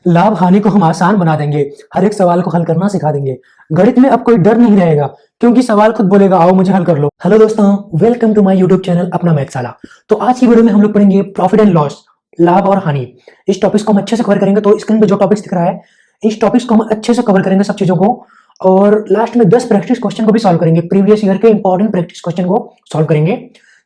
लाभ हानि को हम आसान बना देंगे, हर एक सवाल को हल करना सिखा देंगे। गणित में अब कोई डर नहीं रहेगा, क्योंकि सवाल खुद बोलेगा आओ मुझे हल कर लो। हेलो दोस्तों, welcome to my YouTube channel अपना मैथशाला। तो आज की वीडियो में हम लोग पढ़ेंगे प्रॉफिट एंड लॉस, लाभ और हानि। इस टॉपिक्स को हम अच्छे से कवर करेंगे। तो स्क्रीन पे जो टॉपिक्स दिख रहा है, इस टॉपिक्स को हम अच्छे से कवर करेंगे, सब चीजों को। और लास्ट में 10 प्रैक्टिस क्वेश्चन को भी सॉल्व करेंगे, प्रीवियस ईयर के इंपॉर्टेंट प्रैक्टिस क्वेश्चन को सॉल्व करेंगे,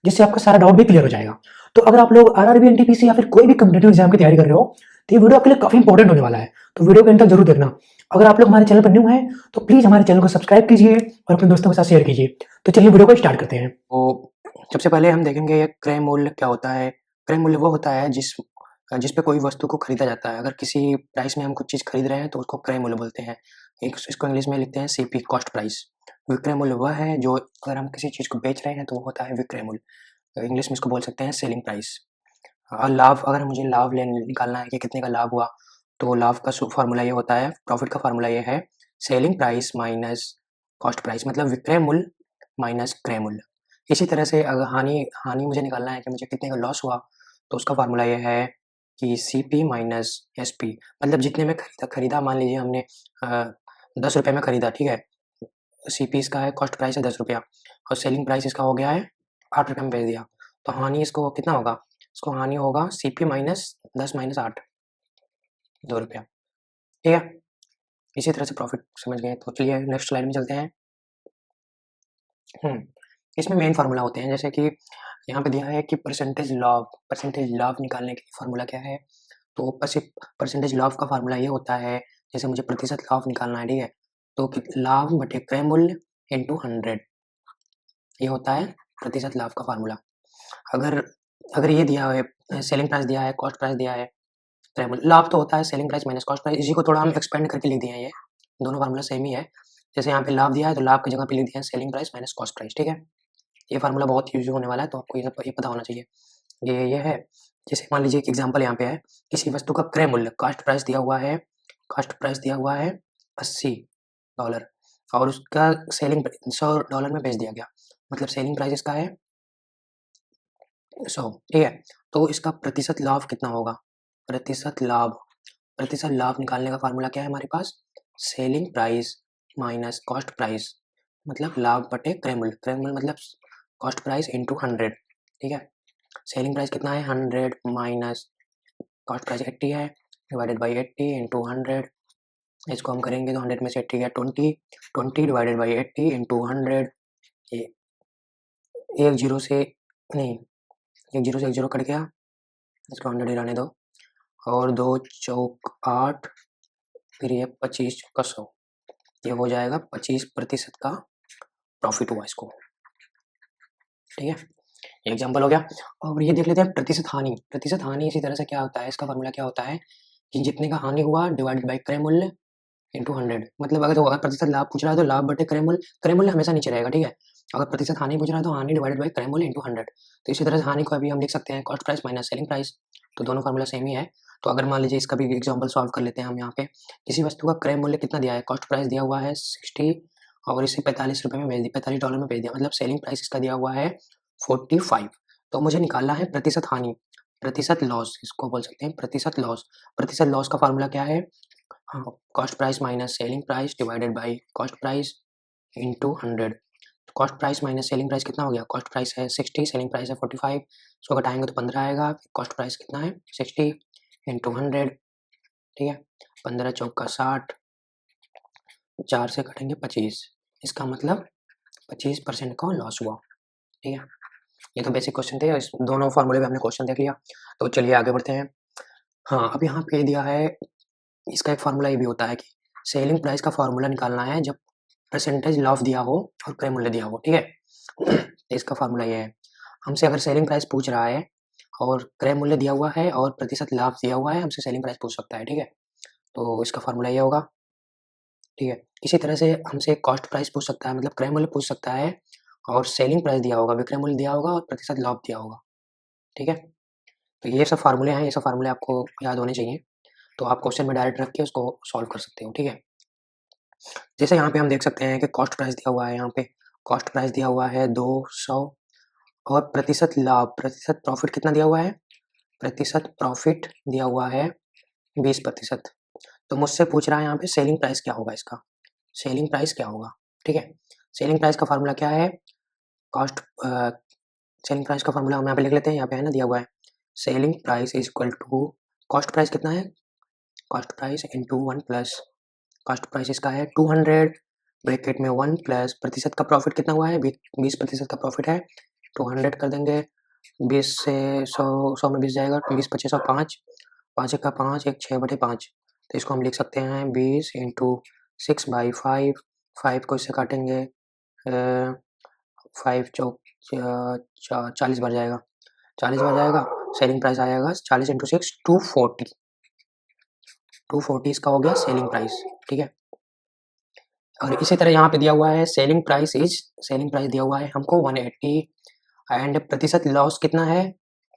जिससे आपका सारा डाउट भी क्लियर हो जाएगा। तो अगर आप लोग आरआरबी, एनटीपीसी या फिर कोई भी कॉम्पिटिटिव एग्जाम की तैयारी कर रहे हो, तो ये वीडियो आपके लिए काफी इंपॉर्टेंट होने वाला है। तो वीडियो को अंत तक जरूर देखना। अगर आप लोग हमारे चैनल पर न्यू हैं, तो प्लीज हमारे चैनल को सब्सक्राइब कीजिए और अपने दोस्तों के साथ शेयर कीजिए। तो चलिए वीडियो को स्टार्ट करते हैं। तो सबसे पहले हम देखेंगे क्रय मूल्य क्या होता है। क्रय मूल्य वो होता है जिस पे कोई वस्तु को खरीदा जाता है। अगर किसी प्राइस में हम कुछ चीज़ खरीद रहे हैं तो उसको क्रय मूल्य बोलते हैं। इसको इंग्लिश में लिखते हैं सीपी, कॉस्ट प्राइस। विक्रय मूल्य वह है जो अगर हम किसी चीज़ को बेच रहे हैं तो वो होता है विक्रय मूल्य। इंग्लिश में इसको बोल सकते हैं सेलिंग प्राइस। और लाभ, अगर मुझे लाभ निकालना है कि कितने का लाभ हुआ, तो लाभ का फॉर्मूला ये होता है, प्रॉफिट का फॉर्मूला ये है selling price minus cost price, मतलब विक्रय मूल्य माइनस क्रय मूल्य। इसी तरह से अगर हानि हानि मुझे निकालना है कि मुझे कितने का लॉस हुआ, तो उसका फार्मूला ये है कि सीपी माइनस एसपी, मतलब जितने में खरीदा मान लीजिए हमने 10 रुपये में खरीदा, ठीक है। सीपी इसका है, कॉस्ट प्राइस है 10 रुपया, और सेलिंग प्राइस इसका हो गया है 8 रुपये में बेच दिया। तो हानि इसको कितना होगा, इसको हानि होगा सीपी माइनस 10 माइनस 8, 2 रुपया, ठीक है। इसी तरह से प्रॉफिट समझ गए। तो चलिए नेक्स्ट स्लाइड में चलते हैं। इसमें मेन फार्मूला होते हैं, जैसे कि यहाँ पे दिया है कि परसेंटेज लाभ निकालने के लिए फार्मूला क्या है। तो परसेंटेज लाभ का फार्मूला ये होता है, जैसे मुझे प्रतिशत लाभ निकालना है, ठीक है, तो लाभ बटे क्रय मूल्य इंटू 100, ये होता है प्रतिशत लाभ का फार्मूला। अगर ये दिया है सेलिंग प्राइस दिया है, कॉस्ट प्राइस दिया है, क्रय मूल्य, लाभ तो होता है selling price minus cost price. इसी को थोड़ा हम एक्सपेंड करके लिख दिए हैं, ये दोनों फार्मूला सेम ही है। जैसे यहाँ पे लाभ दिया है तो लाभ की जगह पे लिख दिया है selling price minus cost price, ठीक है। ये फार्मूला बहुत यूज होने वाला है, तो आपको ये पता होना चाहिए। ये है, जैसे मान लीजिए एक एग्जांपल यहाँ पे है, किसी वस्तु का क्रय मूल्य, कॉस्ट प्राइस दिया हुआ है, $80 और उसका सेलिंग $100 में बेच दिया गया, मतलब सेलिंग प्राइस इसका है 100, ठीक है। तो इसका प्रतिशत लाभ कितना होगा, प्रतिशत लाभ निकालने का फार्मूला क्या है हमारे पास, selling price minus cost price, मतलब लाभ बटे क्रय मूल्य मतलब कॉस्ट प्राइस इंटू 100, ठीक है। सेलिंग प्राइस कितना है 100 माइनस कॉस्ट प्राइस 80 है, डिवाइडेड बाई 80 इंटू 100। इसको हम करेंगे तो 100 में से 80 गया 20 डिवाइडेड बाई 80 इंटू 100। एक जीरो से एक जीरो कट गया, इसको 100 ही रहने दो, और 2 चौक 8, फिर ये 25 चौका 100, ये हो जाएगा 25% का प्रॉफिट हुआ इसको, ठीक है। एग्जाम्पल हो गया। और ये देख लेते हैं प्रतिशत हानि इसी तरह से क्या होता है, इसका फार्मूला क्या होता है कि जितने का हानि हुआ डिवाइडेड बाई क्रय मूल्य इंटू 100, मतलब अगर प्रतिशत लाभ पूछ रहा है तो लाभ बटे क्रय मूल्य हमेशा नीचे रहेगा, ठीक है। अगर प्रतिशत हानि पूछ रहा है तो हानि डिवाइडेड बाई क्रय मूल्य इंटू 100। तो इसी तरह से हानि को अभी हम लिख सकते हैं cost price minus selling price, तो दोनों फार्मूला सेम ही है। तो अगर मान लीजिए इसका भी एग्जाम्पल सॉल्व कर लेते हैं हम। यहाँ पे किसी वस्तु का क्रय मूल्य कितना दिया है, कॉस्ट प्राइस दिया हुआ है 60 और इसे $45 में बेच दिया, $45 में बेच दिया, मतलब सेलिंग प्राइस इसका दिया हुआ है 45। तो मुझे निकालना है प्रतिशत हानि, प्रतिशत लॉस, इसको बोल सकते हैं प्रतिशत लॉस। प्रतिशत लॉस का फार्मूला क्या है, हाँ, cost price minus selling price divided by cost price into 100। Cost price minus selling price कितना हो गया, कॉस्ट प्राइस है 60, सेलिंग प्राइस है 45, इसको घटाएंगे तो 15 आएगा। कॉस्ट प्राइस कितना है 60 इंटू 100, ठीक है। 15 चौका 60, 4 से घटेंगे 25, इसका मतलब 25% का लॉस हुआ, ठीक है। ये तो बेसिक क्वेश्चन थे, इस दोनों फॉर्मूले में हमने क्वेश्चन देख लिया। तो चलिए आगे बढ़ते हैं। हाँ, अब यहाँ पे दिया है, इसका एक फार्मूला ये भी होता है कि सेलिंग प्राइस का फार्मूला निकालना है जब परसेंटेज लाभ दिया हो और क्रय मूल्य दिया हो, ठीक है। इसका फार्मूला ये है, हमसे अगर सेलिंग प्राइस पूछ रहा है और क्रय मूल्य दिया हुआ है और प्रतिशत लाभ दिया हुआ है, हमसे सेलिंग प्राइस पूछ सकता है, ठीक है। तो इसका फार्मूला ये होगा, ठीक है। इसी तरह से हमसे कॉस्ट प्राइस पूछ सकता है, मतलब क्रय मूल्य पूछ सकता है, और सेलिंग प्राइस दिया होगा, विक्रय मूल्य दिया होगा और प्रतिशत लाभ दिया होगा, ठीक है। तो ये सब फार्मूले हैं, ये सब फार्मूले आपको याद होने चाहिए, तो आप क्वेश्चन में डायरेक्ट रख के उसको सॉल्व कर सकते हो, ठीक है। जैसे यहाँ पे हम देख सकते हैं कि कॉस्ट प्राइस दिया हुआ है, यहाँ पे कॉस्ट प्राइस दिया हुआ है 200 और प्रतिशत लाभ, प्रतिशत प्रॉफिट कितना दिया हुआ है, प्रतिशत प्रॉफिट दिया हुआ है 20%, तो मुझसे पूछ रहा है यहाँ पे सेलिंग प्राइस क्या होगा इसका, सेलिंग प्राइस क्या होगा, ठीक है। सेलिंग प्राइस का फार्मूला क्या है, कॉस्ट सेलिंग प्राइस का फार्मूला हम यहाँ पे लिख लेते हैं, यहाँ पे है ना दिया हुआ है, selling price is equal to cost price कितना है, cost price into 1 plus cost price इसका है 200 ब्रैकेट में 1 प्लस प्रतिशत का प्रॉफिट कितना हुआ है, 20% का प्रॉफिट है, 200 कर देंगे, 20 से 100 में 20 जाएगा, 20 25 और 5, 5 एक का 5, एक 6/5, तो इसको हम लिख सकते हैं 20 इंटू 6/5, 5 को इससे काटेंगे 5 चौक 40 बार जाएगा, 40 बार जाएगा, सेलिंग प्राइस आएगा 40 इंटू 6 240, 240 इसका हो गया सेलिंग प्राइस, ठीक है। और इसी तरह यहाँ पे दिया हुआ है सेलिंग प्राइस दिया हुआ है हमको 180 एंड प्रतिशत लॉस कितना है,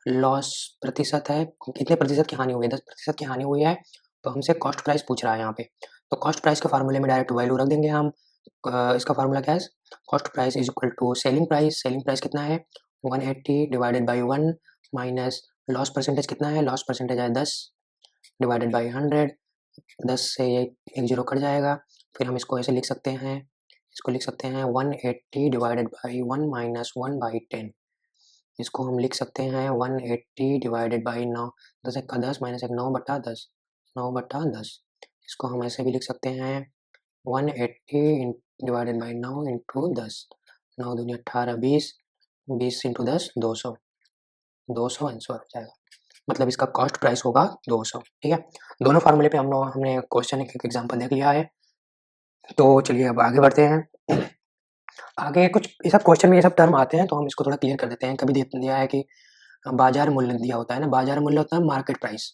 लॉस प्रतिशत है, कितने प्रतिशत की हानि हुई है, 10% की हानि हुई है, तो हमसे कॉस्ट प्राइस पूछ रहा है यहाँ पे, तो कॉस्ट प्राइस के फार्मूले में डायरेक्ट वैल्यू रख देंगे हम। इसका फार्मूला क्या है, cost price is equal to selling price कितना है 180 divided by 1 minus loss percentage कितना है, लॉस परसेंटेज है 10 डिवाइडेड बाई 100, 10 से एक जीरो कट जाएगा, फिर हम इसको ऐसे लिख सकते हैं, इसको लिख सकते हैं 180 डिवाइडेड बाई 1 माइनस 1/10, इसको हम लिख सकते हैं 180 डिवाइडेड बाई 9, 10 एक का 10 माइनस एक 9/10, 9/10, इसको हम ऐसे भी लिख सकते हैं 180 डिवाइडेड बाई 9 इंटू 10, 9 दूनी 18, 20, 20 इंटू 10 200, 200 आंसर हो जाएगा, मतलब इसका कॉस्ट प्राइस होगा 200, ठीक है। दोनों फार्मूले पे हमने क्वेश्चन एक एग्जांपल देख लिया है, तो चलिए अब आगे बढ़ते हैं। आगे कुछ ये सब क्वेश्चन में ये सब टर्म आते हैं, तो हम इसको थोड़ा क्लियर कर देते हैं। कभी दिया है कि बाजार मूल्य दिया होता है ना, बाजार मूल्य होता है मार्केट प्राइस,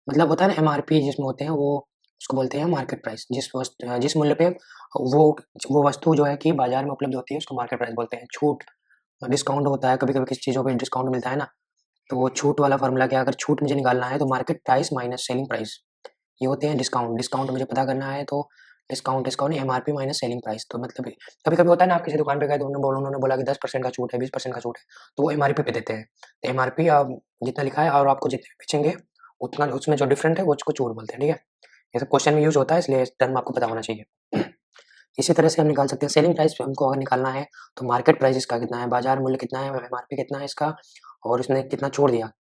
मतलब होता है ना एमआरपी जिसमें होते हैं, वो उसको बोलते हैं मार्केट प्राइस, जिस मूल्य पे वो वस्तु जो है कि बाजार में उपलब्ध होती है उसको मार्केट प्राइस बोलते हैं। छूट डिस्काउंट होता है, कभी कभी किसी चीज़ों पे डिस्काउंट मिलता है ना, तो वो छूट वाला फार्मूला क्या, अगर छूट मुझे निकालना है तो market price minus selling price, ये होते हैं डिस्काउंट मुझे पता करना है तो discount MRP minus selling price, तो मतलब कभी कभी होता है ना, आप किसी दुकान पे गए तो उन्होंने बोला कि 10% का छूट है, 20% का छूट है, तो वो एमआरपी पे देते हैं, तो एमआरपी आप जितना लिखा है और आपको जितने बेचेंगे उतना उसमें जो डिफरेंट है वो उसको छूट बोलते हैं, ठीक है। ये सब क्वेश्चन में यूज होता है, इसलिए टर्म आपको पता होना चाहिए। इसी तरह से हम निकाल सकते हैं सेलिंग प्राइस हमको अगर निकालना है तो मार्केट प्राइस इसका कितना है, बाजार मूल्य कितना है, एमआरपी कितना है इसका, और इसने कितना छोड़ दिया,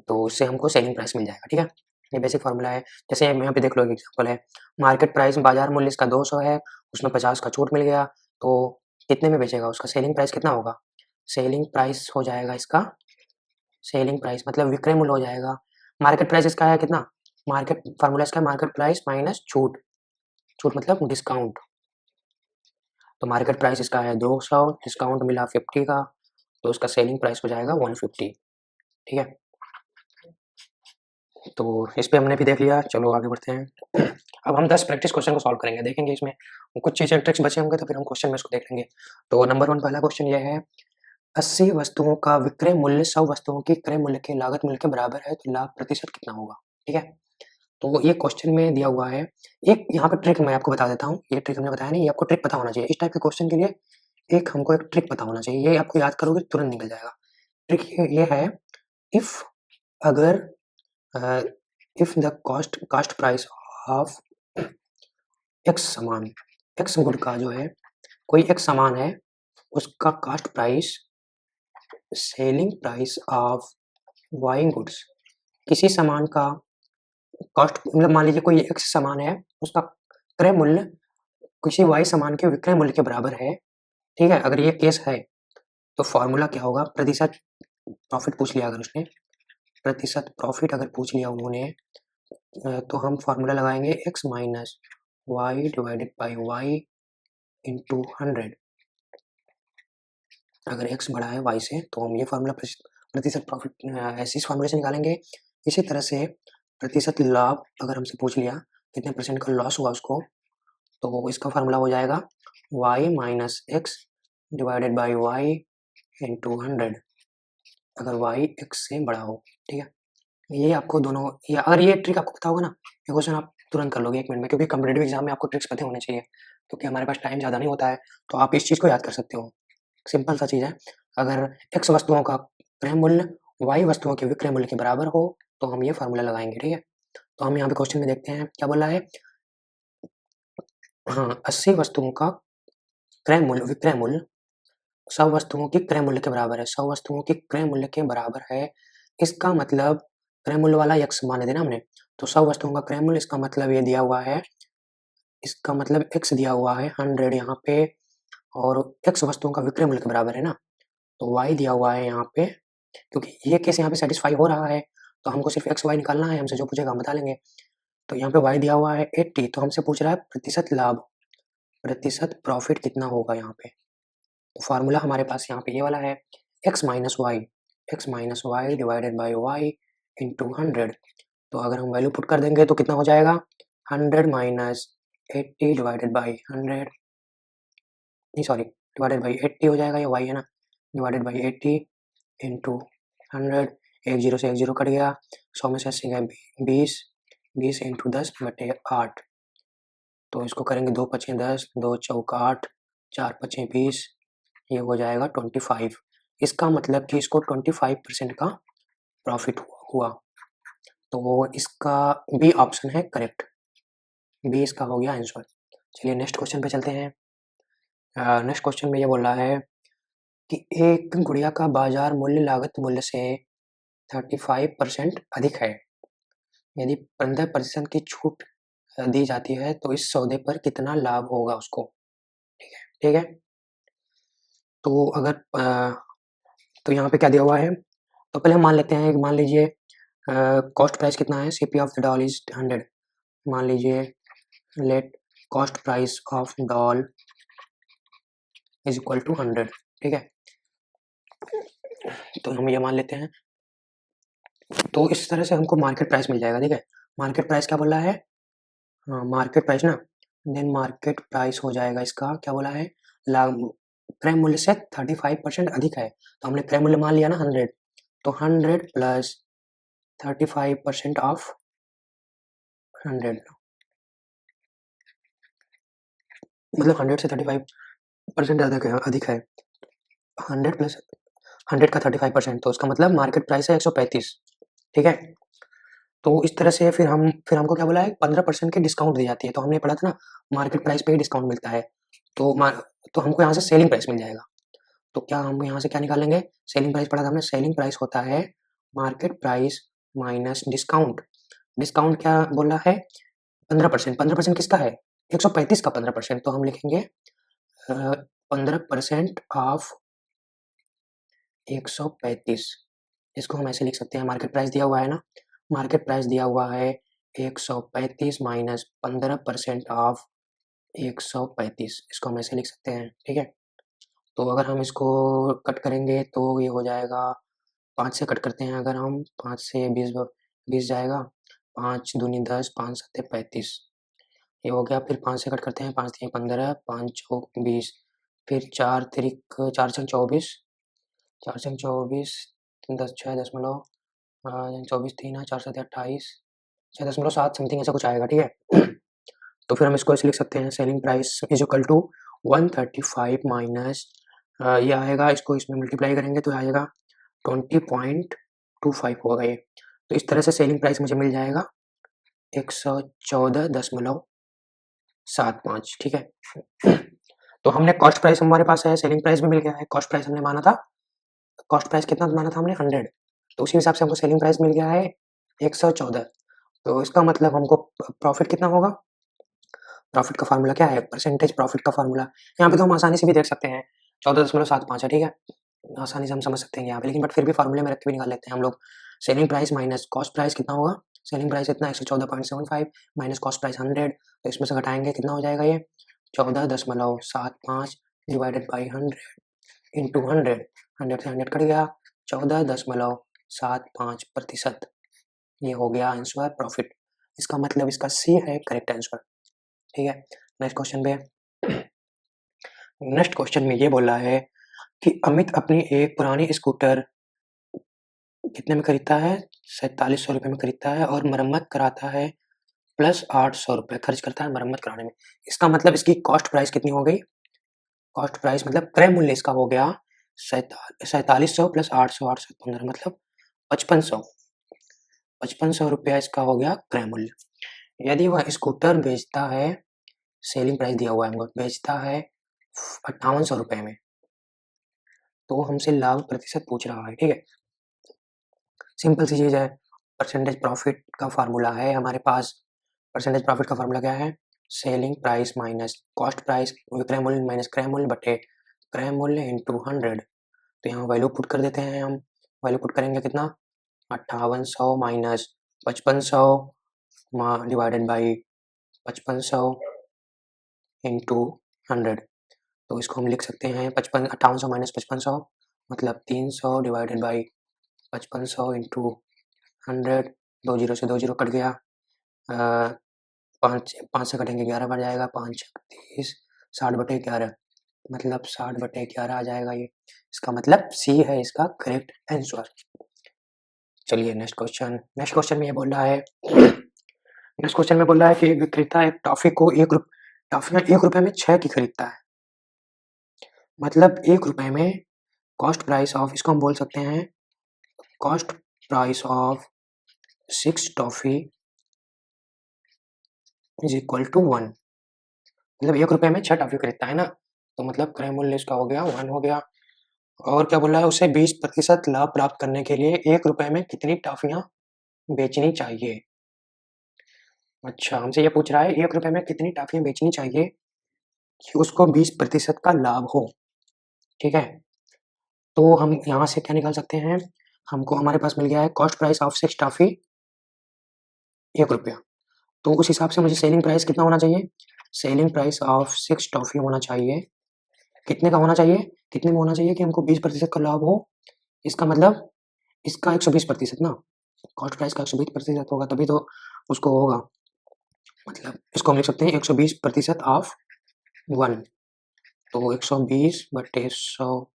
तो उससे हमको सेलिंग प्राइस मिल जाएगा, ठीक है। ये बेसिक फार्मूला है। जैसे यहाँ पे देख लो एक एग्जांपल है, मार्केट प्राइस बाजार मूल्य इसका 200 है, उसमें 50 का छूट मिल गया, तो कितने में बेचेगा, उसका सेलिंग प्राइस कितना होगा, सेलिंग प्राइस हो जाएगा इसका, सेलिंग प्राइस मतलब विक्रय मूल्य हो जाएगा, मार्केट प्राइस इसका है कितना, मार्केट फार्मूला इसका मार्केट प्राइस माइनस छूट, छूट मतलब डिस्काउंट, तो मार्केट प्राइस इसका है 200, डिस्काउंट मिला 50 का, तो उसका सेलिंग प्राइस हो जाएगा 150, ठीक है। तो इस पे हमने भी देख लिया, चलो आगे बढ़ते हैं। अब हम 10 प्रैक्टिस क्वेश्चन को सॉल्व करेंगे, देखेंगे इसमें कुछ चीज़ें ट्रिक्स बचे होंगे तो फिर हम क्वेश्चन में इसको देख लेंगे। तो नंबर 1 पहला क्वेश्चन ये है, 80 वस्तुओं का विक्रय मूल्य 100 वस्तुओं की क्रय मूल्य के लागत मूल्य के बराबर है, तो लाभ प्रतिशत कितना होगा, ठीक है। तो ये क्वेश्चन में दिया हुआ है, एक यहाँ पे ट्रिक मैं आपको बता देता हूँ, ये ट्रिक हमने बताया नहीं, ये आपको ट्रिक पता होना चाहिए इस टाइप के क्वेश्चन के लिए, एक हमको एक ट्रिक पता होना चाहिए, ये आपको याद करोगे तुरंत निकल जाएगा। ट्रिक ये है, इफ अगर if the cost price of X सामान, एक्स गुड का जो है कोई एक सामान है, उसका cost price selling price of Y goods, किसी सामान का कॉस्ट मतलब मान लीजिए कोई एक्स सामान है, उसका क्रय मूल्य किसी वाई सामान के विक्रय मूल्य के बराबर है, ठीक है। अगर ये केस है तो फॉर्मूला क्या होगा, प्रतिशत प्रॉफिट पूछ लिया, अगर उसने प्रतिशत प्रॉफिट अगर पूछ लिया उन्होंने, तो हम फॉर्मूला लगाएंगे X minus Y divided by Y into 100, अगर एक्स बड़ा है वाई से तो हम ये फॉर्मूला प्रतिशत प्रॉफिट ऐसे इस फॉर्मूले से निकालेंगे। इसी तरह से प्रतिशत लाभ अगर हमसे पूछ लिया कितने परसेंट का लॉस हुआ उसको, तो इसका फार्मूला हो जाएगा Y minus X divided by Y into 100, अगर वाई एक्स से बड़ा हो, ठीक है। ये आपको दोनों, या अगर ये ट्रिक आपको पता होगा ना, ये क्वेश्चन आप तुरंत कर लोगे 1 मिनट में, क्योंकि कॉम्पिटिटिव एग्जाम में आपको ट्रिक्स पते होने चाहिए, क्योंकि हमारे पास टाइम ज़्यादा नहीं होता है, तो आप इस चीज़ को याद कर सकते हो। सिंपल सा चीज़ है, अगर एक्स वस्तुओं का क्रय मूल्य वाई वस्तुओं के विक्रय मूल्य के बराबर हो तो हम ये फार्मूला लगाएंगे, ठीक है। तो हम यहाँ पे क्वेश्चन में देखते हैं क्या बोला है। हाँ, 80 वस्तुओं का क्रय मूल्य विक्रय मूल्य 100 वस्तुओं की क्रय मूल्य के बराबर है। 100 वस्तुओं की क्रय मूल्य के बराबर है। इसका मतलब क्रय मूल्य वाला x मान देना हमने। तो 100 वस्तुओं का क्रय मूल्य, इसका मतलब ये दिया हुआ है, इसका मतलब x दिया हुआ है 100 यहाँ पे, और x वस्तुओं का विक्रय मूल्य के बराबर है ना, तो y दिया हुआ है यहाँ पे। क्योंकि ये केस यहाँ पे सेटिस्फाई हो रहा है, तो हमको सिर्फ एक्स वाई निकालना है, हमसे जो पूछेगा हम बता लेंगे। तो यहाँ पे y दिया हुआ है 80, तो हमसे पूछ रहा है प्रतिशत लाभ, प्रतिशत प्रॉफिट कितना होगा यहाँ पे। तो फार्मूला हमारे पास यहाँ पे ये वाला है, x minus Y divided by Y into 100। तो अगर हम वैल्यू पुट कर देंगे तो कितना हो जाएगा, 100 माइनस 80 डिवाइडेड बाई 100, नहीं सॉरी डिवाइडेड बाई 80 हो जाएगा, ये y है ना, डिवाइडेड बाई 80 इंटू 100। एक जीरो से एक जीरो कट गया, 100 में से 80 गए 20, 20 इंटू 10 बटे 8। तो इसको करेंगे 2 पचे 10, 2 चौक 8, 4 पचे 20, ये हो जाएगा 25। इसका मतलब कि इसको 25% का प्रॉफिट हुआ। तो इसका बी ऑप्शन है करेक्ट, बी इसका हो गया आंसर। चलिए नेक्स्ट क्वेश्चन पे चलते हैं। नेक्स्ट क्वेश्चन में ये बोल रहा है कि एक गुड़िया का बाजार मूल्य लागत मूल्य से 35% अधिक है। यदि 15% की छूट दी जाती है तो इस सौदे पर कितना लाभ होगा उसको। ठीक है। तो अगर तो यहाँ पे क्या दिया हुआ है, तो पहले हम मान लेते हैं, मान लीजिए कॉस्ट प्राइस कितना है, CP of the doll is 100। मान लीजिए let cost price of doll is equal to 100। ठीक है, तो हम ये मान लेते हैं। तो इस तरह से हमको मार्केट प्राइस मिल जाएगा। ठीक है, मार्केट प्राइस क्या बोला है, हाँ मार्केट प्राइस ना, देन मार्केट प्राइस हो जाएगा इसका क्या बोला है, लाभ क्रय मूल्य से 35% अधिक है। तो हमने क्रय मूल्य मान लिया ना 100, तो 100 प्लस 35% ऑफ 100, मतलब 100 से 35% अधिक है। 100 प्लस 100 का 35%, तो उसका मतलब मार्केट प्राइस है 135। ठीक है, तो इस तरह से फिर हमको क्या बोला है, 15% की डिस्काउंट दी जाती है। तो हमने पढ़ा था ना मार्केट प्राइस पे ही डिस्काउंट मिलता है, तो हमको यहाँ से सेलिंग प्राइस मिल जाएगा। तो क्या हम यहाँ से क्या निकालेंगे, सेलिंग प्राइस पढ़ा था हमने, सेलिंग प्राइस होता है market price minus discount. Discount क्या बोला है, 15%। 15% किसका है, 135 का 15%। तो हम लिखेंगे 15% ऑफ 135। इसको हम ऐसे लिख सकते हैं, मार्केट प्राइस दिया हुआ है ना, मार्केट प्राइस दिया हुआ है 135 माइनस 15% ऑफ 135, इसको हम ऐसे लिख सकते हैं। ठीक है, तो अगर हम इसको कट करेंगे तो ये हो जाएगा, 5 से कट करते हैं अगर हम, 5 से 20 जाएगा, 5 दूनी 10, 5 सत्ते 35, ये हो गया। फिर 5 से कट करते हैं, 5 तीन 15, 5 चौक 20, फिर 4 तिरिक 4 छंग 24, 4 छंग 24, 10 6 दशमलव 24 3 4 7 28, 6.7 समथिंग ऐसा कुछ आएगा। ठीक है, तो फिर हम इसको ऐसे लिख सकते हैं, selling price is equal to 135 minus ये आएगा, इसको इसमें मल्टीप्लाई करेंगे तो आएगा 20.25 होगा ये। तो इस तरह से सेलिंग प्राइस मुझे मिल जाएगा 114.75। ठीक है, तो हमने कॉस्ट प्राइस हमारे पास है, सेलिंग प्राइस भी मिल गया है। कॉस्ट प्राइस हमने माना था, कॉस्ट प्राइस कितना माना था हमने 100, तो उसी हिसाब से हमको सेलिंग प्राइस मिल गया है 114। तो इसका मतलब हमको प्रॉफिट कितना होगा, प्रॉफिट का फार्मूला क्या है, परसेंटेज प्रॉफिट का फार्मूला। यहाँ पे तो हम आसानी से भी देख सकते हैं, 14.75 है। ठीक है, आसानी से हम समझ सकते हैं यहाँ पे, लेकिन बट फिर भी फार्मूले में रख के भी निकाल लेते हैं हम लोग। Selling price minus cost price कितना होगा, सेलिंग प्राइस इतना 114.75 माइनस कॉस्ट प्राइस 100, तो इसमें से घटाएंगे कितना हो जाएगा ये 14.75 डिवाइडेड बाई 100 इंटू 100, 100 से 100 कट गया, 14.75%। ये हो गया आंसर प्रॉफिट। इसका मतलब इसका सी है करेक्ट आंसर। ठीक है, नेक्स्ट क्वेश्चन पे, नेक्स्ट क्वेश्चन में ये बोला है कि अमित अपनी एक पुरानी स्कूटर कितने में खरीदता है, 4700 रुपये में खरीदता है, और मरम्मत कराता है प्लस 800 रुपये खर्च करता है मरम्मत कराने में। इसका मतलब इसकी कॉस्ट प्राइस कितनी हो गई, कॉस्ट प्राइस मतलब क्रय मूल्य इसका हो गया 4700 प्लस 800, 815 मतलब 5500। ₹5500 इसका हो गया क्रय मूल्य। यदि वह स्कूटर बेचता है, सेलिंग प्राइस दिया हुआ है हमको, बेचता है ₹5800 में, तो हमसे लाभ प्रतिशत पूछ रहा है, ठीक है। सिंपल सी चीज़ है, परसेंटेज प्रॉफिट का फार्मूला है हमारे पास। परसेंटेज प्रॉफिट का फार्मूला क्या है? Selling price minus cost price, विक्रय मूल्य माइनस क्रय मूल्य बटे क्रय मूल्य इंटू 100। तो यहाँ वैल्यू पुट कर देते हैं हम। वैल्यू पुट करेंगे कितना? 5800 माइनस 5500 डिवाइडेड बाई 5500 इंटू 100। तो इसको हम लिख सकते हैं 5800 माइनस 5500 मतलब 300 डिवाइडेड बाई 5500 इंटू 100। 2 जीरो से 2 जीरो कट गया, 5 से कटेंगे 11 बन जाएगा, 5 30, 60/11 मतलब 60/11 आ जाएगा ये। इसका मतलब सी है इसका करेक्ट आंसर। चलिए नेक्स्ट क्वेश्चन में ये बोल रहा है, नेक्स्ट क्वेश्चन में बोल रहा है कि विक्रेता एक टॉफी को टॉफियाँ 1 रुपए में 6 की खरीदता है। मतलब 1 रुपए में कॉस्ट प्राइस ऑफ, इसको हम बोल सकते हैं cost price of 6 toffee is equal to 1। मतलब 1 रुपए में 6 टॉफी खरीदता है ना, तो मतलब क्रय मूल्य इसका हो गया 1 हो गया। और क्या बोल रहा है, उसे 20% लाभ प्राप्त करने के लिए 1 रुपए में कितनी टॉफियां बेचनी चाहिए। अच्छा, हमसे ये पूछ रहा है 1 रुपए में कितनी टॉफियां बेचनी चाहिए कि उसको 20% का लाभ हो, ठीक है। तो हम यहाँ से क्या निकाल सकते हैं, हमको हमारे पास मिल गया है कॉस्ट प्राइस ऑफ 6 टॉफी 1 रुपया। तो उस हिसाब से मुझे सेलिंग प्राइस कितना होना चाहिए? सेलिंग प्राइस ऑफ 6 टॉफी होना चाहिए, कितने का होना चाहिए? कितने में होना चाहिए कि हमको 20% का लाभ हो। इसका मतलब इसका 120% ना, कॉस्ट प्राइस का 120% होगा तभी तो उसको होगा। मतलब इसको हम लिख सकते हैं 120% ऑफ 1। तो 120/100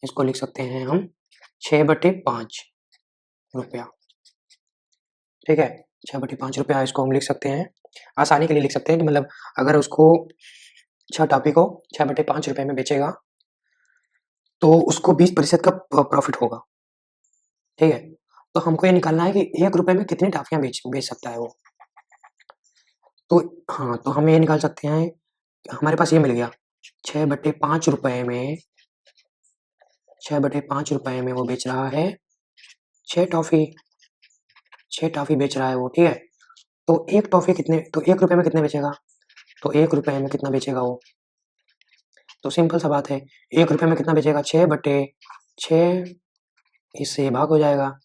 इसको लिख सकते हैं हम 6/5 रुपया, ठीक है। 6/5 रुपया इसको हम लिख सकते हैं, आसानी के लिए लिख सकते हैं कि मतलब अगर उसको 6 टॉफी को 6/5 रुपये में बेचेगा तो उसको 20% का प्रॉफिट होगा, ठीक है। तो हमको ये निकालना है कि 1 रुपए में कितनी टॉफियां बेच सकता है वो। तो हाँ, तो हम ये निकाल सकते हैं, हमारे पास ये मिल गया 6/5 रुपए में, 6/5 रुपए में वो बेच रहा है 6 टॉफी, 6 टॉफी बेच रहा है वो, ठीक है। तो एक टॉफी कितने, तो 1 रुपए में कितने बेचेगा? तो 1 रुपए में कितना बेचेगा वो? तो सिंपल सा बात है, 1 रुपए में कितना बेचेगा? 6/6, इससे भाग हो जाएगा,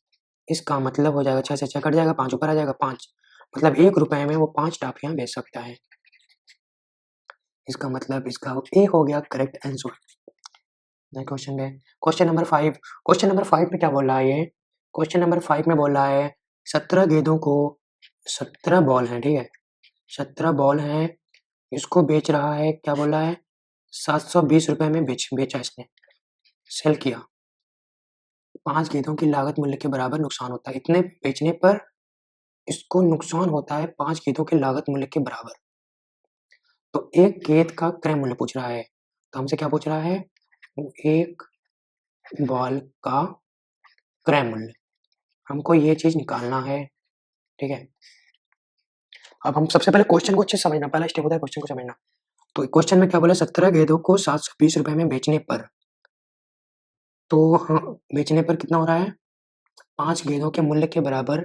इसका मतलब हो जाएगा 6 से 6 कट जाएगा, 5 ऊपर आ जाएगा, 5 मतलब 1 रुपए में वो 5 टॉफियां बेच सकता है। इसका मतलब इसका ए हो गया करेक्ट आंसर। नेक्स्ट क्वेश्चन है क्वेश्चन नंबर 5। क्वेश्चन नंबर 5 में क्या बोल रहा है ये? क्वेश्चन नंबर 5 में बोल रहा है 17 गेंदों को, 17 बॉल हैं, ठीक है, 17 बॉल हैं, इसको बेच रहा है, क्या बोल रहा है, 720 रुपए में बेचा इसने, सेल किया। 5 गेंदों की लागत मूल्य के बराबर नुकसान होता है, इतने बेचने पर इसको नुकसान होता है 5 गेंदों की लागत मूल्य के बराबर। तो एक गेंद का क्रय मूल्य पूछ रहा है, तो हमसे क्या पूछ रहा है, एक बॉल का क्रय मूल्य, हमको ये चीज निकालना है, ठीक है। अब हम सबसे पहले क्वेश्चन को अच्छे से समझना, पहला स्टेप होता है क्वेश्चन को समझना। तो क्वेश्चन में क्या बोला, 17 गेंदों को 720 रुपए में बेचने पर, तो हाँ, बेचने पर कितना हो रहा है, 5 गेंदों के मूल्य के बराबर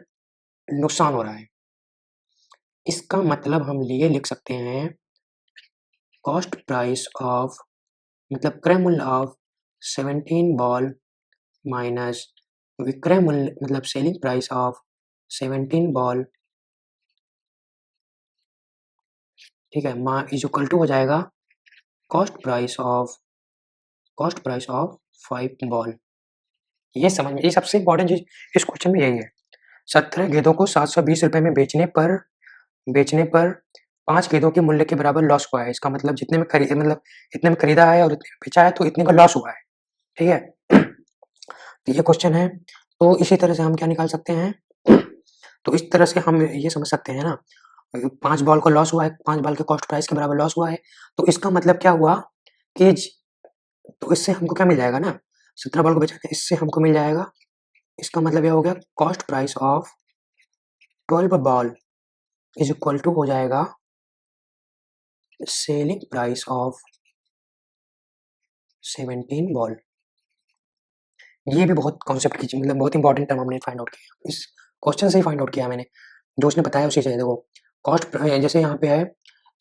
नुकसान हो रहा है। इसका मतलब हम ये लिख सकते हैं कॉस्ट प्राइस ऑफ, मतलब क्रय मूल्य ऑफ 17 बॉल माइनस विक्रय मूल्य, मतलब सेलिंग प्राइस ऑफ 17 बॉल, ठीक है, इज इक्वल टू हो जाएगा कॉस्ट प्राइस ऑफ 5 बॉल। ये समझ में, ये सबसे इंपॉर्टेंट चीज इस क्वेश्चन में यही है। 17 गेंदों को 720 रुपए में बेचने पर 5 गेंदों के मूल्य के बराबर लॉस हुआ है। इसका मतलब जितने में मतलब इतने में खरीदा है और इतने में बेचा है तो इतने का लॉस हुआ है, ठीक है। तो ये क्वेश्चन है, तो इसी तरह से हम क्या निकाल सकते हैं, तो इस तरह से हम ये समझ सकते हैं ना, 5 बॉल को लॉस हुआ है, 5 बॉल के कॉस्ट प्राइस के बराबर लॉस हुआ है, तो इसका मतलब क्या हुआ कि तो इससे हमको क्या मिल जाएगा ना, 17 बॉल को बेचा, इससे हमको मिल जाएगा इसका मतलब यह हो गया cost price of 12 ball is equal to हो जाएगा सेलिंग प्राइस ऑफ 17 बॉल। ये भी बहुत कॉन्सेप्ट की मतलब बहुत इंपॉर्टेंट टर्म हमने फाइंड आउट किया, इस क्वेश्चन से ही फाइंड आउट किया मैंने, जो उसने बताया उसी से। देखो कॉस्ट जैसे यहाँ पे है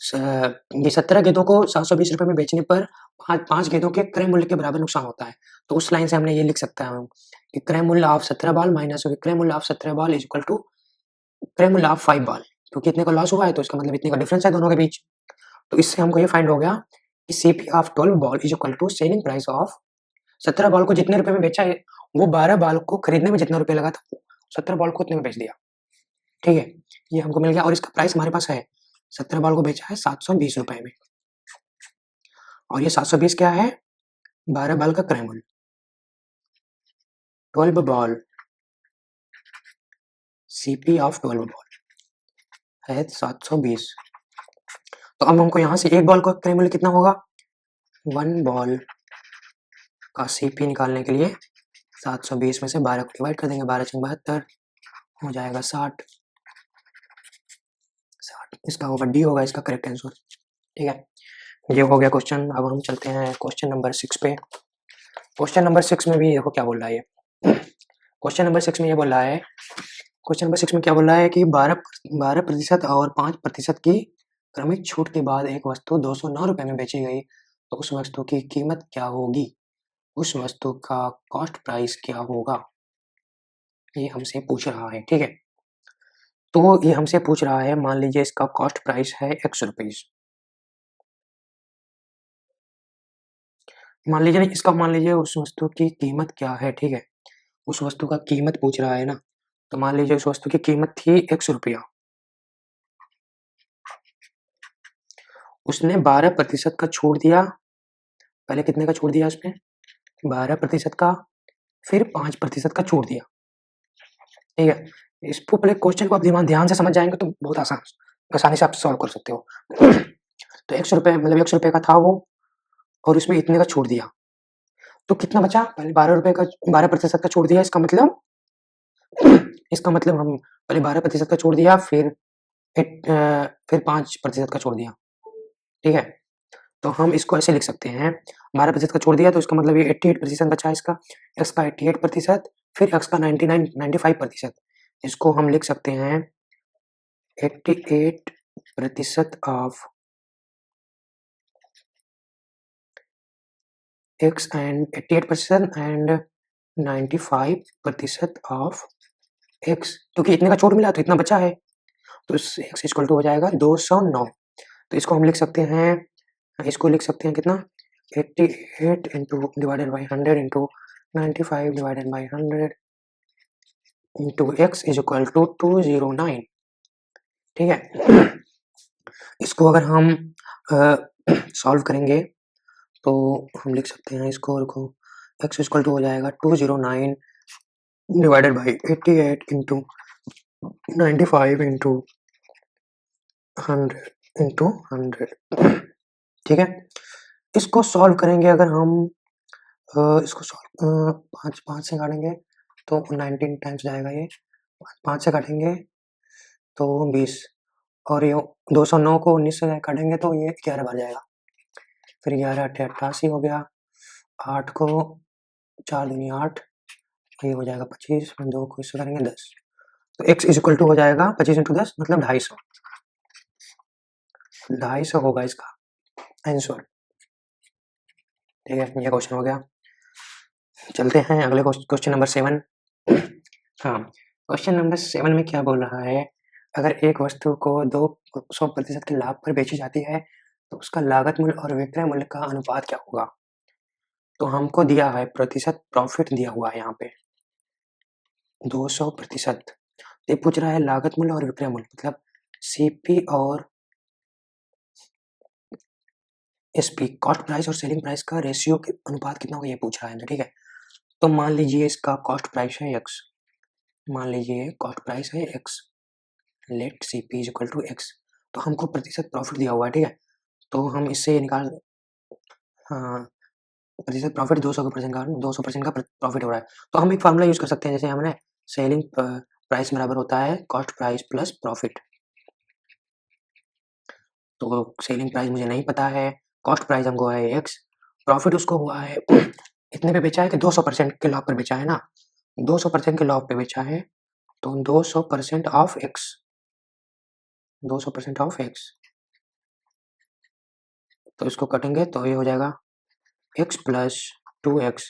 ये 17 गेंदों को 720 रुपए में बेचने पर 5 गेंदों के क्रय मूल्य के बराबर नुकसान होता है। तो उस लाइन से हमने ये लिख सकता है कि क्रय मूल्य ऑफ 17 बॉल माइनस क्रय मूल्य of 17 ball is equal to क्रय मूल्य ऑफ 5 बॉल, क्योंकि इतने का लॉस हुआ है तो इसका मतलब इतने का डिफरेंस है दोनों के बीच। तो इससे हमको ये फाइंड हो गया कि CP of 12 ball is equal to selling price of 17 ball को जितने रुपए में बेचा है वो 12 बॉल को खरीदने में जितना रुपए लगा था 17 बॉल को उतने में बेच दिया। ठीक है, ये हमको मिल गया और इसका प्राइस हमारे पास है 17 बॉल को बेचा है 720 रुपए में, और ये 720 क्या है 12 बॉल का क्रय मूल्य। 12 बॉल सीपी ऑफ 12 बॉल है 720। तो अब हमको यहाँ से एक बॉल का क्रय मूल्य कितना होगा, 1 बॉल का सीपी निकालने के लिए 720 में से 12 को डिवाइड कर देंगे, 12 से 72 हो जाएगा 60। इसका होगा डी होगा इसका करेक्ट आंसर। ठीक है, ये हो गया क्वेश्चन। अब हम चलते हैं क्वेश्चन नंबर 6 पे। क्वेश्चन नंबर 6 में भी देखो क्या बोल रहा है ये। क्वेश्चन नंबर 6 में ये बोल रहा है, क्वेश्चन नंबर 6 में क्या बोल रहा है कि 12% और 5% की क्रमिक छूट के बाद एक वस्तु 209 रुपए में बेची गई, तो उस वस्तु की कीमत क्या होगी, उस वस्तु का कॉस्ट प्राइस क्या होगा, ये हमसे पूछ रहा है। ठीक है, तो ये हमसे पूछ रहा है, मान लीजिए इसका कॉस्ट प्राइस है x रुपीज, मान लीजिए उस वस्तु की कीमत क्या है। ठीक है, उस वस्तु का कीमत पूछ रहा है ना, तो मान लीजिए उस वस्तु की कीमत थी x रुपया, उसने 12% का छोड़ दिया, पहले कितने का छोड़ दिया उसने 12% का, फिर 5% का छोड़ दिया। ठीक है, इसको पहले क्वेश्चन को आप ध्यान से समझ जाएंगे तो बहुत आसानी से आप सॉल्व कर सकते हो। तो x रुपए मतलब x रुपए का था वो, और इसमें इतने का छोड़ दिया, तो कितना बचा, पहले 12% का छोड़ दिया, इसका मतलब हम पहले 12% का छोड़ दिया, फिर 5% का छोड़ दिया। ठीक है, तो हम इसको ऐसे लिख सकते हैं, 12% का छोड़ दिया तो इसका मतलब ये 88% बचा इसका, x का 88%, फिर x का 95%, इसको हम लिख सकते हैं 88% of x and 88% and 95% of x, क्योंकि इतने का छोड़ मिला तो इतना बचा है, तो x इक्वल टू हो जाएगा 209। तो इसको हम लिख सकते हैं, कितना 88 into divided by 100 into 95 by by 100 into x is equal to 209। ठीक है, इसको अगर हम सॉल्व करेंगे तो हम लिख सकते हैं इसको, x इक्वल टू हो जाएगा 209 divided by 88 into 95 into 100 into 100। ठीक है, इसको सॉल्व करेंगे अगर हम इसको सॉल्व 5 से काटेंगे तो 19 टाइम्स जाएगा, ये 5 से काटेंगे तो 20, और ये 209 को 19 से काटेंगे तो ये 11 बार जाएगा, फिर 11 8 88 हो गया, 8 को 4 दूनी 8, ये हो जाएगा 25, 2 को इससे करेंगे 10, तो x इज इक्वल टू हो जाएगा 25 इंटू 10 मतलब 250 होगा इसका आंसर। ठीक है, ये क्वेश्चन हो गया। चलते हैं अगले क्वेश्चन नंबर 7। हाँ, क्वेश्चन नंबर 7 में क्या बोल रहा है, अगर एक वस्तु को 200% के लाभ पर बेची जाती है तो उसका लागत मूल्य और विक्रय मूल्य का अनुपात क्या होगा। तो हमको दिया है प्रतिशत प्रॉफिट दिया हुआ है यहाँ पे 200%, ये पूछ रहा है लागत मूल्य और विक्रय मूल्य, मतलब सीपी और एसपी कॉस्ट प्राइस और सेलिंग प्राइस का रेशियो के अनुपात कितना होगा ये पूछ रहा है। ठीक है, तो मान लीजिए इसका कॉस्ट प्राइस है x, मान लीजिए कॉस्ट प्राइस है x, let CP is equal to x, तो हमको प्रतिशत प्रॉफिट दिया हुआ है। ठीक है, तो हम इससे निकाल, हाँ प्रतिशत प्रॉफिट 200% का 200% का प्रॉफिट हो रहा है। तो हम एक फार्मूला यूज़ कर सकते हैं, जैसे हमने सेलिंग प्राइस बराबर होता है कॉस्ट प्राइस प्लस प्रॉफिट। तो सेलिंग प्राइस मुझे नहीं पता है, कॉस्ट प्राइस हमको है एक्स, प्रॉफिट उसको हुआ है इतने पे बेचा है कि 200% के लाभ पर बेचा है ना, 200% के लाभ पे बेचा है, तो 200% ऑफ एक्स, 200% ऑफ एक्स, तो इसको कटेंगे तो ये हो जाएगा एक्स प्लस 2x,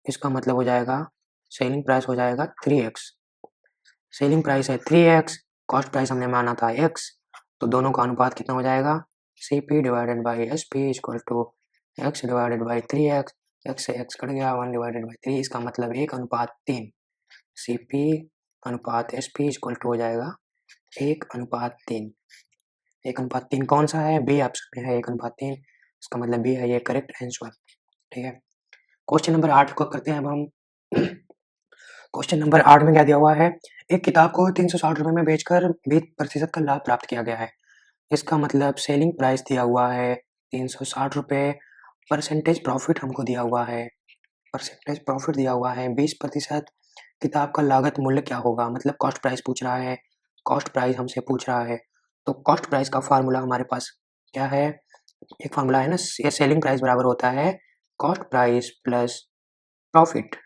इसका मतलब हो जाएगा सेलिंग प्राइस हो जाएगा 3x, सेलिंग प्राइस है 3x, कॉस्ट प्राइस हमने माना था x, तो दोनों का अनुपात कितना हो जाएगा, CP divided by SP equal to x divided by 3x, x से x कट गया 1 डिवाइडेड बाई 3, इसका मतलब 1:3, CP अनुपात SP इक्वल टू हो जाएगा 1:3। 1:3 कौन सा है, बी ऑप्शन में है 1:3, इसका मतलब बी है ये करेक्ट आंसर। ठीक है, क्वेश्चन नंबर 8 को करते हैं अब हम। क्वेश्चन नंबर 8 में क्या दिया हुआ है, एक किताब को 360 रुपए में बेचकर 20% का लाभ प्राप्त किया गया है। इसका मतलब सेलिंग प्राइस दिया हुआ है 360 रुपए, परसेंटेज प्रॉफिट हमको दिया हुआ है, परसेंटेज प्रॉफिट दिया हुआ है 20%, किताब का लागत मूल्य क्या होगा, मतलब कॉस्ट प्राइस पूछ रहा है, कॉस्ट प्राइस हमसे पूछ रहा है। तो कॉस्ट प्राइस का फार्मूला हमारे पास क्या है, एक फार्मूला है ना, ये सेलिंग प्राइस बराबर होता है cost price plus profit.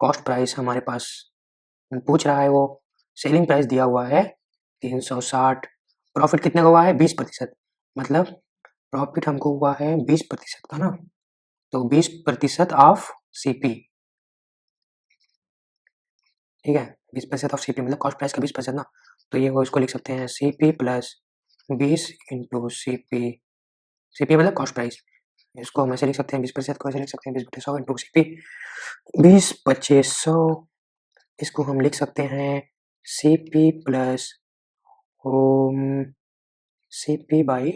Cost price हमारे पास पूछ रहा है, वो सेलिंग प्राइस दिया हुआ है 360, प्रॉफिट कितने का हुआ है 20%, मतलब प्रॉफिट हमको हुआ है 20% का ना, तो 20% ऑफ CP, ठीक है, 20% ऑफ CP मतलब कॉस्ट प्राइस का 20% ना, तो ये वो इसको लिख सकते हैं CP प्लस 20 इंटू CP मतलब कॉस्ट प्राइस, इसको हम ऐसे लिख सकते हैं 20% को ऐसे लिख सकते हैं 20/100 इंटू CP, 20/100, इसको हम लिख सकते हैं CP प्लस CP बाई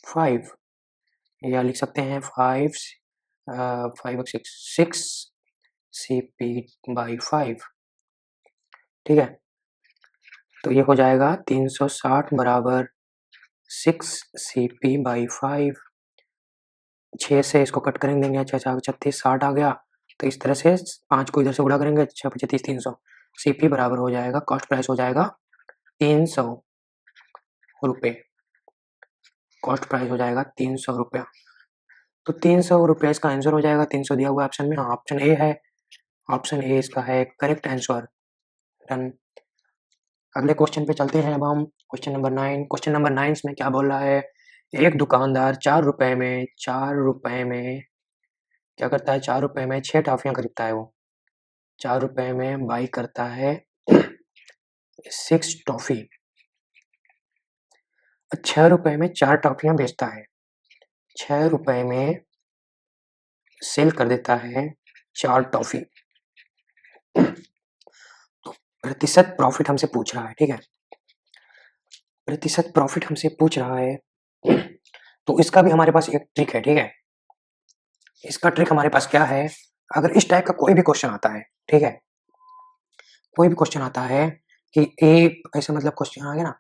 5, या लिख सकते हैं 5 5 6 CP बाई 5, ठीक है, तो ये हो जाएगा 360 बराबर 6 CP बाई 5, 6 से इसको कट करेंगे, देंगे 6 4 36 60 आ गया, तो इस तरह से 5 को इधर से गुणा करेंगे, 6 5 30 300, CP बराबर हो जाएगा, कॉस्ट प्राइस हो जाएगा 300 रुपये, कॉस्ट प्राइस हो जाएगा 300 रुपया, तो 300 रुपये इसका आंसर हो जाएगा, 300 दिया हुआ ऑप्शन में, हाँ ऑप्शन ए है, ऑप्शन ए इसका है करेक्ट आंसर। डन, अगले क्वेश्चन पे चलते हैं अब हम, क्वेश्चन नंबर 9। क्वेश्चन नंबर 9 में क्या बोल रहा है, एक दुकानदार 4 रुपए में क्या करता है, 4 रुपए में 6 टॉफियां खरीदता है, वो 4 रुपए में बाई करता है 6 टॉफी, 6 रुपए में 4 टॉफियां बेचता है, 6 रुपए में सेल कर देता है 4 टॉफी, तो प्रतिशत प्रॉफिट हमसे पूछ रहा है, ठीक है, प्रतिशत प्रॉफिट हमसे पूछ रहा है, तो इसका भी हमारे पास एक ट्रिक है, ठीक है, इसका ट्रिक हमारे पास क्या है, अगर इस टाइप का कोई भी क्वेश्चन आता है, ठीक है, कोई भी क्वेश्चन आता है कि ए ऐसे मतलब क्वेश्चन आ गया ना,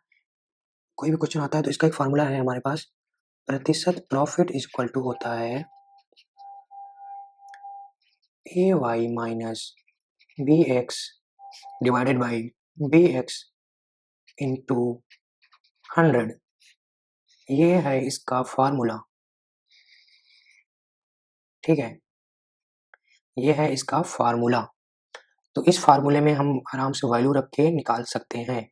कोई भी क्वेश्चन आता है तो इसका एक फार्मूला है हमारे पास, प्रतिशत प्रॉफिट इज इक्वल टू होता है AY minus BX divided by BX into 100, ये है इसका फार्मूला, ठीक है, ये है इसका फार्मूला, तो इस फार्मूले में हम आराम से वैल्यू रख के निकाल सकते हैं।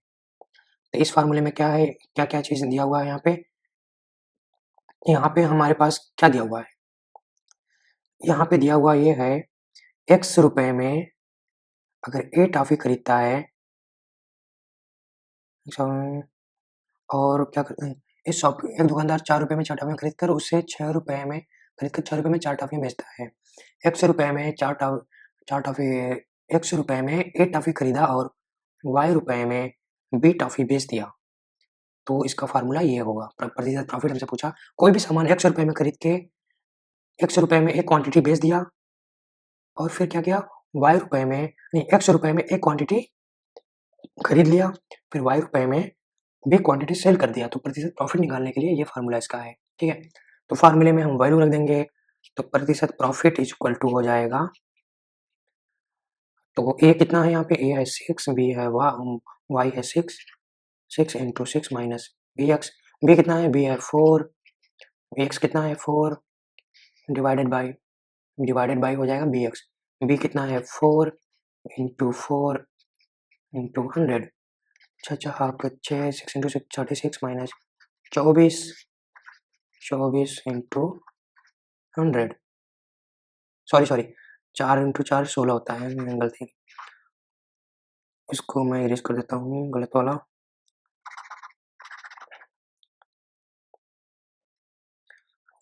तो इस फार्मूले में क्या है, क्या क्या चीज दिया हुआ है यहाँ पे हमारे पास क्या दिया हुआ है, यहाँ पे दिया हुआ ये है x रुपए में अगर A टॉफी खरीदता है, और क्या करते हैं, इस शॉप एक दुकानदार 4 रुपए में 4 टॉफियां खरीद कर उसे 6 रुपए में खरीद कर 6 रुपए में 4 टॉफियां बेचता है, x रुपए में 4 टॉफी, x रुपए में A टॉफी खरीदा और y रुपए में B टॉफी बेच दिया, तो इसका फार्मूला ये होगा, प्रतिशत प्रॉफिट हमसे पूछा, कोई भी सामान x रुपए में खरीद के x रुपए में एक क्वांटिटी बेच दिया, और फिर क्या किया, y रुपए में नहीं x रुपए में एक क्वांटिटी खरीद लिया, फिर y रुपए में भी क्वांटिटी सेल कर दिया, तो प्रतिशत प्रॉफिट निकालने के लिए ये फार्मूला इसका है, ठीक है, तो फार्मूले में हम वैल्यू रख देंगे, तो प्रतिशत प्रॉफिट इज इक्वल टू हो जाएगा, तो ए कितना है यहाँ पे, ए है 6, बी है वाई है 6 into 6 minus B X, B कितना है, बी है 4, एक्स कितना है 4 डिवाइडेड बाई हो जाएगा बी एक्स, बी कितना है 4 इंटू 100, अच्छा आपका 6 into 6 36 minus 24 into 100, sorry 4 into 4 16 होता है, गलती, इसको मैं इरेज कर देता हूँ, गलत वाला,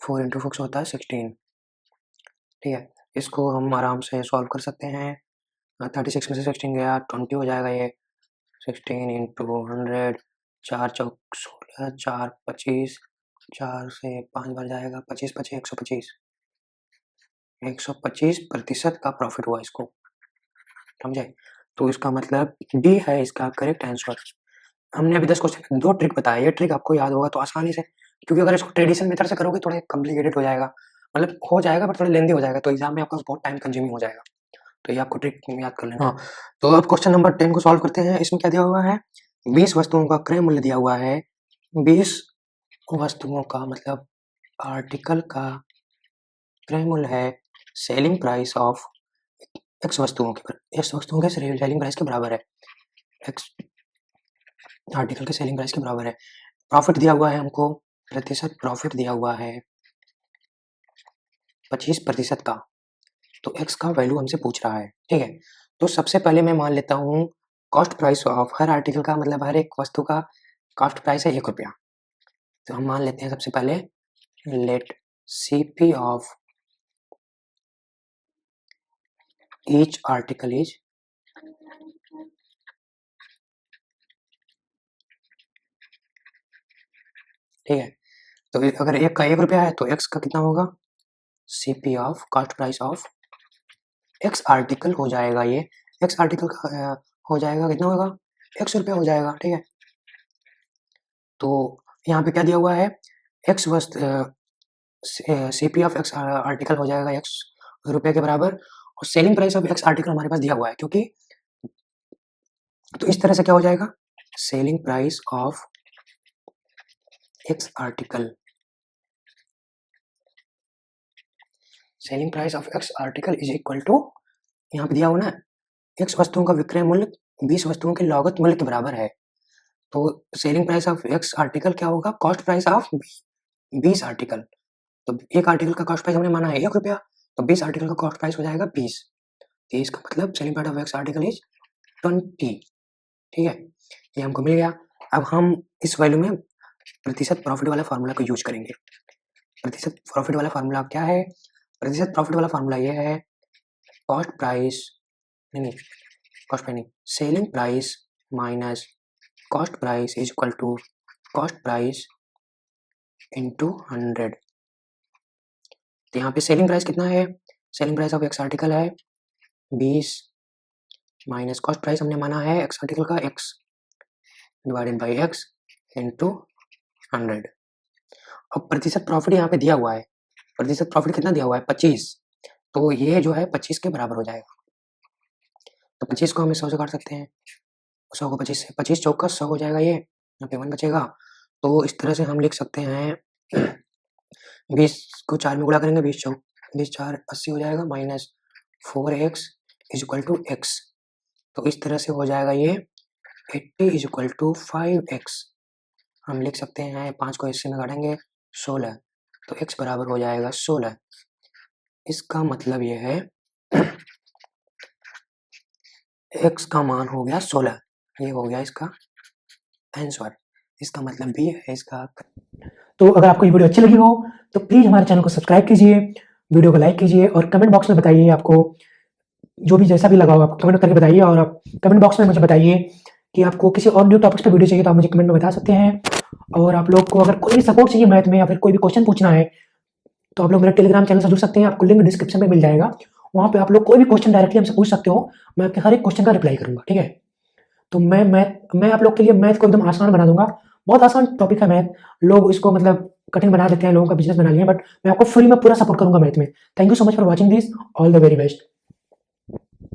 4 इंटू 4 होता है 16, ठीक है, इसको हम आराम से सॉल्व कर सकते हैं, 36 में से 16 गया 20 हो जाएगा ये, 16 इंटू 100, 4 चौक 16, 4 25, 4 से 5 बार जाएगा, 25 25 125% का प्रॉफिट हुआ इसको, समझे, तो इसका मतलब डी है इसका करेक्ट आंसर। हमने अभी 10 क्वेश्चन 2 ट्रिक बताया, ये ट्रिक आपको याद होगा तो आसानी से, क्योंकि अगर इसको ट्रेडिशनल मेथड से करोगे थोड़ा कॉम्प्लिकेटेड हो जाएगा, मतलब हो जाएगा बट थोड़ा लेंदी हो जाएगा, तो एग्जाम में आपका बहुत टाइम कंज्यूमिंग हो जाएगा, तो ये आपको ट्रिक याद कर लेना। हाँ, तो अब क्वेश्चन नंबर 10 को सॉल्व करते हैं। इसमें क्या दिया हुआ है, 20 वस्तुओं का क्रय मूल्य दिया हुआ है, 20 वस्तुओं का मतलब आर्टिकल का क्रय मूल्य है सेलिंग प्राइस ऑफ एक्स वस्तुओं के सेलिंग प्राइस के बराबर है, एक्स आर्टिकल के सेलिंग प्राइस के बराबर है, प्रॉफिट दिया हुआ है हमको, प्रतिशत प्रॉफिट दिया हुआ है 25% का, तो एक्स का वैल्यू हमसे पूछ रहा है, ठीक है, तो सबसे पहले मैं मान लेता हूँ cost price of her article का मतलब हर एक वस्तु का कॉस्ट प्राइस है 1 रुपया, तो हम मान लेते हैं सबसे पहले let CP of each article is, ठीक है, तो अगर एक का 1 रुपया है तो एक्स का कितना होगा, CP of cost price of X article हो जाएगा, ये एक्स आर्टिकल का हो जाएगा कितना होगा, 100 रुपया हो जाएगा, ठीक है, तो यहाँ पे क्या दिया हुआ है, एक्स वस्तु सीपी ऑफ एक्स आर्टिकल हो जाएगा 100 रुपये के बराबर, और selling price of X article हमारे पास दिया हुआ है, क्योंकि तो इस तरह से क्या हो जाएगा, selling price of X article, selling price of X article is equal to, यहाँ पे दिया हुआ ना, एक्स वस्तुओं का विक्रय मूल्य 20 वस्तुओं के लागत मूल्य के बराबर है, तो selling price of X article क्या होगा, कॉस्ट प्राइस ऑफ 20 आर्टिकल, तो एक आर्टिकल का कॉस्ट प्राइस हमने माना है 1 रुपया, तो 20 आर्टिकल का कॉस्ट प्राइस हो जाएगा 20, तो इसका मतलब selling price of X article is 20, ठीक है, ये हमको मिल गया। अब हम इस वैल्यू में प्रतिशत प्रॉफिट वाला फार्मूला को यूज करेंगे, प्रतिशत प्रॉफिट वाला फार्मूला क्या है, प्रतिशत प्रॉफिट वाला फार्मूला ये है कॉस्ट प्राइस नहीं selling price minus cost price is equal to cost price into 100, तो यहाँ पे सेलिंग प्राइस कितना है, selling price of X article है 20 माइनस कॉस्ट प्राइस हमने माना है एक्स आर्टिकल का x divided by X into 100, अब प्रतिशत प्रॉफिट यहाँ पे दिया हुआ है, प्रतिशत प्रॉफिट कितना दिया हुआ है 25, तो ये जो है 25 के बराबर हो जाएगा, तो 25 को हम 100 से काट सकते हैं, 100 को 25 से, 25 चौका 100 हो जाएगा, ये यहाँ पे 1 बचेगा, तो इस तरह से हम लिख सकते हैं 20 को 4 में गुणा करेंगे, 20 4 80 हो जाएगा, minus 4x is equal to X, तो इस तरह से हो जाएगा ये 80 इज इक्वल टू 5x, हम लिख सकते हैं 5 को इससे में काटेंगे 16, तो x बराबर हो जाएगा 16, इसका मतलब ये है x का मान हो गया 16, ये हो गया इसका आंसर, इसका मतलब भी है इसका। तो अगर आपको ये वीडियो अच्छी लगी हो तो प्लीज़ हमारे चैनल को सब्सक्राइब कीजिए, वीडियो को लाइक कीजिए और कमेंट बॉक्स में बताइए आपको जो भी जैसा भी लगा हो आप कमेंट करके बताइए, और आप कमेंट बॉक्स में मुझे बताइए कि आपको किसी और न्यू टॉपिक्स पे वीडियो चाहिए तो आप मुझे कमेंट में बता सकते हैं। और आप लोग को अगर कोई भी सपोर्ट चाहिए मैथ में या फिर कोई भी क्वेश्चन पूछना है तो आप लोग मेरे टेलीग्राम चैनल से जुड़ सकते हैं, आपको लिंक डिस्क्रिप्शन में मिल जाएगा, वहाँ पे आप लोग कोई भी क्वेश्चन डायरेक्टली हमसे पूछ सकते हो, मैं आपके हर एक क्वेश्चन का रिप्लाई करूंगा, ठीक है। तो मैं आप लोग के लिए मैथ को एकदम आसान बना दूंगा, बहुत आसान टॉपिक है मैथ, लोग इसको मतलब कठिन बना देते हैं, लोगों का बिजनेस बना लिया, बट मैं आपको फ्री में पूरा सपोर्ट करूंगा मैथ में। Thank you so much for watching this, all the very best.